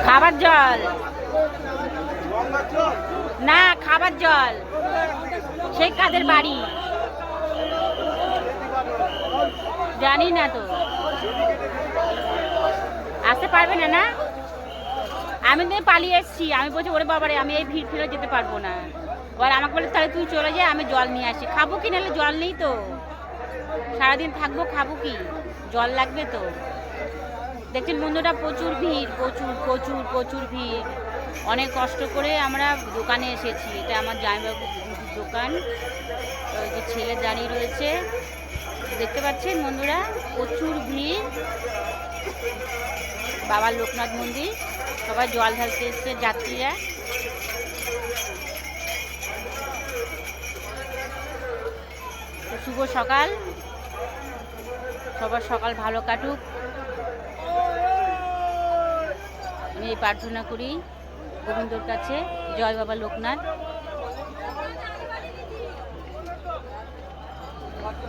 খাবার জল না, খাবার জল। সেই কাদের বাড়ি জানি না তো, আসতে পারবে না না? আমি তো পালিয়ে এসেছি। আমি বলছি ওরে বাবারে আমি এই ভিড় ফিরে যেতে পারবো না। এবার আমাকে বলে তাহলে তুই চলে যা, আমি জল নিয়ে আসি। খাবো কি, নাহলে জল নেই তো, সারাদিন থাকবো, খাবো কি, জল লাগবে তো। দেখছেন বন্ধুরা, প্রচুর ভিড়, প্রচুর প্রচুর প্রচুর ভিড়। অনেক কষ্ট করে আমরা দোকানে এসেছি। এটা আমার জামাইবাবুর দোকান। ওই যে ছেলে দাঁড়িয়ে রয়েছে, দেখতে পাচ্ছেন বন্ধুরা, প্রচুর ভিড়। বাবা লোকনাথ মন্দির, সবাই জল ঢালতে এসছে যাত্রীরা। শুভ সকাল, সবার সকাল ভালো কাটুক, আমি এই প্রার্থনা করি গোবিন্দর কাছে। জয় বাবা লোকনাথ।